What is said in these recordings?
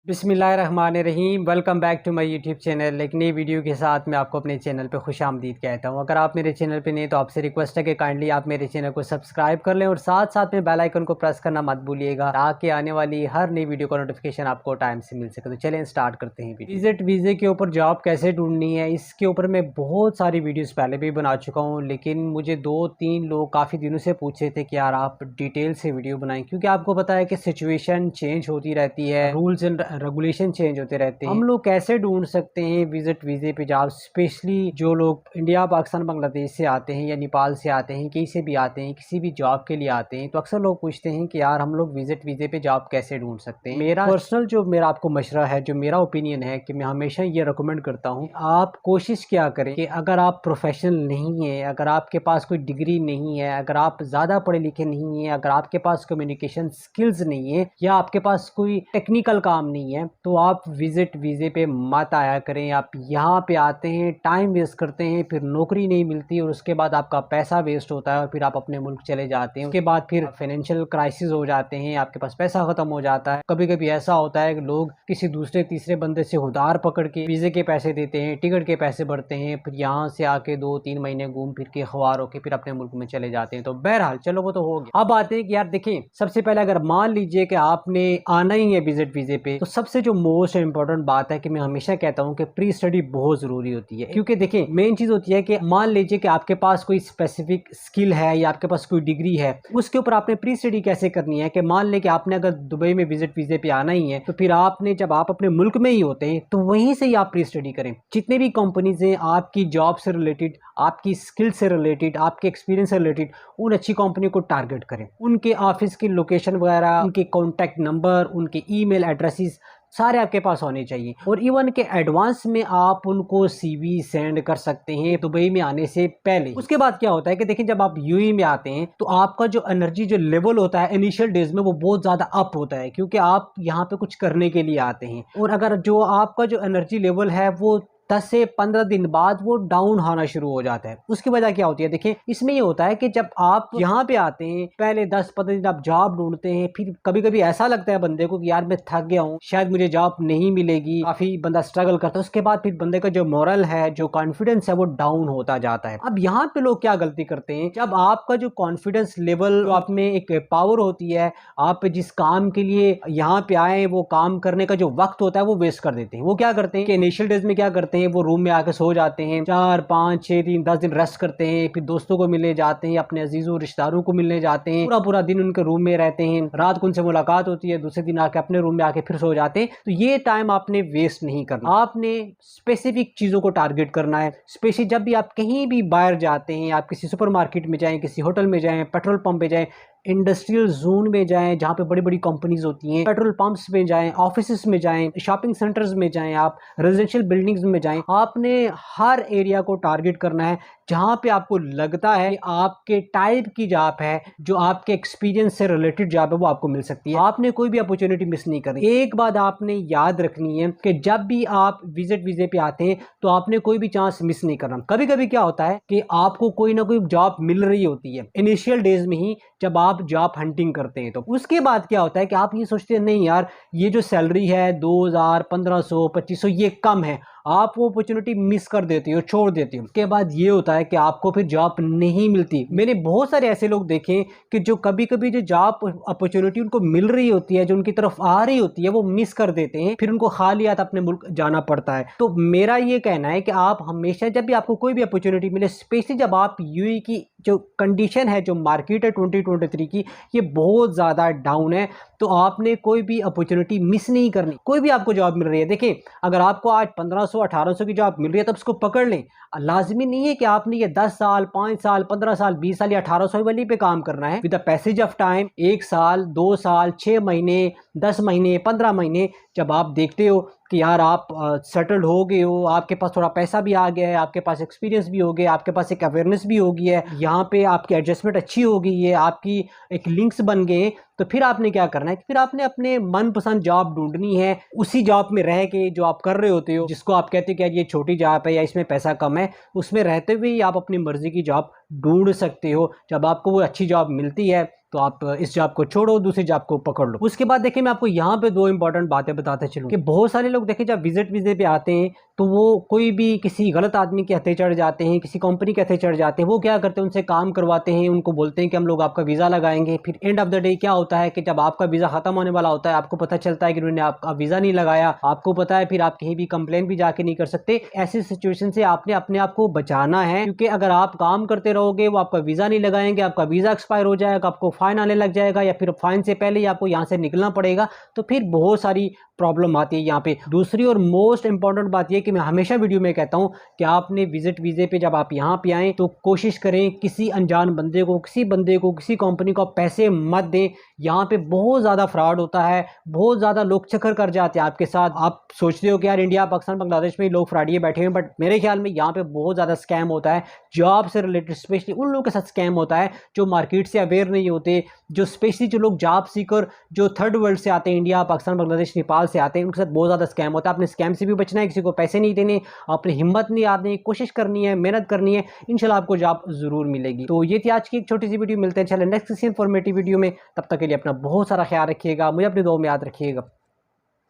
बिस्मिल्लाहिर्रहमानिर्रहीम। Welcome back to my YouTube channel. एक नई वीडियो के साथ मैं आपको अपने चैनल पे खुशामदीद कहता हूँ। अगर आप मेरे चैनल पे नहीं तो आपसे रिक्वेस्ट है कि काइंडली आप मेरे चैनल को सब्सक्राइब कर लें और साथ साथ में बेल आइकन को प्रेस करना मत भूलिएगा ताकि आने वाली हर नई वीडियो का नोटिफिकेशन आपको टाइम से मिल सके। तो चलें स्टार्ट करते हैं। विजिट वीज़े के ऊपर जॉब कैसे ढूंढनी है, इसके ऊपर मैं बहुत सारी वीडियोज़ पहले भी बना चुका हूँ, लेकिन मुझे 2-3 लोग काफ़ी दिनों से पूछ रहे थे कि यार आप डिटेल से वीडियो बनाएं, क्योंकि आपको पता है कि सिचुएशन चेंज होती रहती है, रूल्स एंड रेगुलेशन चेंज होते रहते हैं। हम लोग कैसे ढूंढ सकते हैं विजिट वीज़े पे जॉब, स्पेशली जो लोग इंडिया, पाकिस्तान, बांग्लादेश से आते हैं या नेपाल से आते हैं, कहीं से भी आते हैं, किसी भी जॉब के लिए आते हैं, तो अक्सर लोग पूछते हैं कि यार हम लोग विजिट वीज़े पे जॉब कैसे ढूंढ सकते हैं। मेरा पर्सनल जो मेरा आपको मशवरा है, जो मेरा ओपिनियन है, कि मैं हमेशा ये रिकमेंड करता हूँ आप कोशिश क्या करें कि अगर आप प्रोफेशनल नहीं है, अगर आपके पास कोई डिग्री नहीं है, अगर आप ज़्यादा पढ़े लिखे नहीं है, अगर आपके पास कम्युनिकेशन स्किल्स नहीं है या आपके पास कोई टेक्निकल काम नहीं है, तो आप विजिट वीज़े पे मत आया करें। आप यहाँ पे आते हैं, टाइम वेस्ट करते हैं, फिर नौकरी नहीं मिलती और उसके बाद आपका पैसा वेस्ट होता है और फिर आप अपने मुल्क चले जाते हैं। उसके बाद फिर फाइनेंशियल क्राइसिस हो जाते हैं, आपके पास पैसा ख़त्म हो जाता है। कभी कभी ऐसा होता है कि लोग किसी दूसरे तीसरे बंदे से उधार पकड़ के वीज़े के पैसे देते हैं, टिकट के पैसे भरते हैं, फिर यहाँ से आके 2-3 महीने घूम फिर के ख्वार होके फिर अपने मुल्क में चले जाते हैं। तो बहरहाल चलो वो तो हो गया। अब आते हैं कि यार देखें, सबसे पहले अगर मान लीजिए कि आपने आना ही है विजिट वीज़े पे, तो सबसे जो मोस्ट इंपॉर्टेंट बात है कि मैं हमेशा कहता हूँ कि प्री स्टडी बहुत ज़रूरी होती है। क्योंकि देखिए मेन चीज़ होती है कि मान लीजिए कि आपके पास कोई स्पेसिफिक स्किल है या आपके पास कोई डिग्री है, उसके ऊपर आपने प्री स्टडी कैसे करनी है। कि मान लें कि आपने अगर दुबई में विजिट वीज़े पे आना ही है, तो फिर आपने जब आप अपने मुल्क में ही होते हैं तो वहीं से ही आप प्री स्टडी करें। जितने भी कंपनीज हैं आपकी जॉब से रिलेटेड, आपकी स्किल से रिलेटेड, आपके एक्सपीरियंस से रिलेटेड, उन अच्छी कंपनियों को टारगेट करें। उनके ऑफिस की लोकेशन वगैरह, उनके कॉन्टैक्ट नंबर, उनके ईमेल एड्रेसेस सारे आपके पास होने चाहिए। और इवन के एडवांस में आप उनको सीवी सेंड कर सकते हैं दुबई में आने से पहले। उसके बाद क्या होता है कि देखिए, जब आप यूएई में आते हैं तो आपका जो एनर्जी जो लेवल होता है इनिशियल डेज में, वो बहुत ज़्यादा अप होता है, क्योंकि आप यहाँ पे कुछ करने के लिए आते हैं। और अगर जो आपका जो एनर्जी लेवल है वो 10 से 15 दिन बाद वो डाउन होना शुरू हो जाता है। उसकी वजह क्या होती है, देखिए इसमें ये होता है कि जब आप यहाँ पे आते हैं, पहले 10-15 दिन आप जॉब ढूंढते हैं, फिर कभी कभी ऐसा लगता है बंदे को कि यार मैं थक गया हूँ, शायद मुझे जॉब नहीं मिलेगी, काफी बंदा स्ट्रगल करता है। उसके बाद फिर बंदे का जो मोरल है, जो कॉन्फिडेंस है, वो डाउन होता जाता है। अब यहाँ पे लोग क्या गलती करते हैं, जब आपका जो कॉन्फिडेंस लेवल, आप में एक पावर होती है, आप जिस काम के लिए यहाँ पे आए वो काम करने का जो वक्त होता है वो वेस्ट कर देते हैं। वो क्या करते हैं कि इनिशियल डेज में क्या करते हैं, वो रूम में आके सो जाते हैं, 4-5-6 दिन 10 दिन रेस्ट करते हैं, फिर दोस्तों को मिलने जाते हैं, अपने अजीजों रिश्तेदारों को मिलने जाते हैं, पूरा पूरा दिन उनके रूम में रहते हैं, रात को उनसे मुलाकात होती है, दूसरे दिन आके अपने रूम में आके फिर सो जाते हैं। तो ये टाइम आपने वेस्ट नहीं करना, आपने स्पेसिफिक चीजों को टारगेट करना है। स्पेशली जब भी आप कहीं भी बाहर जाते हैं, आप किसी सुपरमार्केट में जाएं, किसी होटल में जाएं, पेट्रोल पंप पे जाएं, इंडस्ट्रियल जोन में जाएं जहां पे बड़ी बड़ी कंपनीज होती हैं, पेट्रोल पंप्स में जाएं, ऑफिसेस में जाएं, शॉपिंग सेंटर्स में जाएं, आप रेजिडेंशियल बिल्डिंग्स में जाएं, आपने हर एरिया को टारगेट करना है जहां पे आपको लगता है कि आपके टाइप की जॉब है, जो आपके एक्सपीरियंस से रिलेटेड जॉब है, वो आपको मिल सकती है। आपने कोई भी अपॉर्चुनिटी मिस नहीं करनी। एक बात आपने याद रखनी है कि जब भी आप विजिट वीजे पे आते हैं तो आपने कोई भी चांस मिस नहीं करना। कभी कभी क्या होता है कि आपको कोई ना कोई जॉब मिल रही होती है इनिशियल डेज में ही, जब आप जॉब हंटिंग करते हैं। तो उसके बाद क्या होता है कि आप ये सोचते हैं नहीं यार, ये जो सैलरी है 2000, 1500, 2500, ये कम है, आप वो अपॉर्चुनिटी मिस कर देते हो, छोड़ देते हो। उसके बाद ये होता है कि आपको फिर जॉब नहीं मिलती। मैंने बहुत सारे ऐसे लोग देखे कि जो कभी कभी जो जॉब अपॉर्चुनिटी उनको मिल रही होती है, जो उनकी तरफ आ रही होती है, वो मिस कर देते हैं, फिर उनको खाली हाथ अपने मुल्क जाना पड़ता है। तो मेरा ये कहना है कि आप हमेशा जब भी आपको कोई भी अपॉर्चुनिटी मिले, स्पेशली जब आप यूएई की जो कंडीशन है, जो मार्केट है 2023 की, ये बहुत ज़्यादा डाउन है, तो आपने कोई भी अपॉर्चुनिटी मिस नहीं करनी। कोई भी आपको जॉब मिल रही है, देखिए अगर आपको आज 1500-1800 की जॉब मिल रही है तो उसको पकड़ लें। लाजमी नहीं है कि आपने ये 10 साल, 5 साल, 15 साल, 20 साल या 1800 वाली पे काम करना है। With the passage of time, 1 साल, 2 साल, 6 महीने, 10 महीने, 15 महीने, जब आप देखते हो कि यार आप सेटल्ड हो गए हो, आपके पास थोड़ा पैसा भी आ गया है, आपके पास एक्सपीरियंस भी हो गया, आपके पास एक अवेयरनेस भी हो गई है, यहाँ पे आपकी एडजस्टमेंट अच्छी हो गई है, आपकी एक लिंक्स बन गए, तो फिर आपने क्या करना है कि फिर आपने अपने मनपसंद जॉब ढूंढनी है। उसी जॉब में रह के जो आप कर रहे होते हो, जिसको आप कहते हो कि यार ये छोटी जॉब है या इसमें पैसा कम है, उसमें रहते हुए ही आप अपनी मर्जी की जॉब ढूंढ सकते हो। जब आपको वो अच्छी जॉब मिलती है तो आप इस जॉब को छोड़ो, दूसरी जॉब को पकड़ लो। उसके बाद देखिए मैं आपको यहाँ पे दो इंपॉर्टेंट बातें बताते चलूँ कि बहुत सारे लोग देखिए जब विजिट वीजे पे आते हैं तो वो कोई भी किसी गलत आदमी के हथे चढ़ जाते हैं, किसी कंपनी के हथे चढ़ जाते हैं। वो क्या करते हैं, उनसे काम करवाते हैं, उनको बोलते हैं कि हम लोग आपका वीज़ा लगाएंगे। फिर एंड ऑफ द डे क्या होता है कि जब आपका वीज़ा खत्म होने वाला होता है, आपको पता चलता है कि उन्होंने आपका वीज़ा नहीं लगाया। आपको पता है फिर आप कहीं भी कंप्लेन भी जाके नहीं कर सकते। ऐसी सिचुएशन से आपने अपने आप को बचाना है, क्योंकि अगर आप काम करते रहोगे, वो आपका वीज़ा नहीं लगाएंगे, आपका वीज़ा एक्सपायर हो जाएगा, आपको फाइन आने लग जाएगा, या फिर फाइन से पहले ही आपको यहाँ से निकलना पड़ेगा। तो फिर बहुत सारी प्रॉब्लम आती है यहाँ पे। दूसरी और मोस्ट इंपॉर्टेंट बात यह कि मैं हमेशा वीडियो में कहता हूँ कि आपने विजिट वीजे पे जब आप यहाँ पे आए तो कोशिश करें किसी अनजान बंदे को, किसी बंदे को, किसी कंपनी को पैसे मत दें। यहाँ पे बहुत ज़्यादा फ्रॉड होता है, बहुत ज़्यादा लोग चक्कर कर जाते हैं आपके साथ। आप सोचते हो कि यार इंडिया, पाकिस्तान, बांग्लादेश में लोग फ्रॉडिये बैठे हैं, बट मेरे ख्याल में यहाँ पे बहुत ज़्यादा स्कैम होता है जॉब से रिलेटेड। स्पेशली उन लोगों के साथ स्कैम होता है जो मार्केट से अवेयर नहीं होते, जो स्पेशली जो लोग जॉब सीकर जो थर्ड वर्ल्ड से आते हैं, इंडिया, पाकिस्तान, बांग्लादेश, नेपाल से आते हैं, उनके साथ बहुत ज़्यादा स्कैम होता है। अपने स्कैम से भी बचना है, किसी को पैसे नहीं देने, अपनी हिम्मत नहीं हारनी, कोशिश करनी है, मेहनत करनी है, इंशाल्लाह आपको जॉब ज़रूर मिलेगी। तो ये थी आज की एक छोटी सी वीडियो। मिलते हैं चलो नेक्स्ट किसी इन्फॉर्मेटिव वीडियो में। तब तक के लिए अपना बहुत सारा ख्याल रखिएगा, मुझे अपनी दुआ में याद रखिएगा।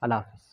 अल्लाह हाफ़िज़।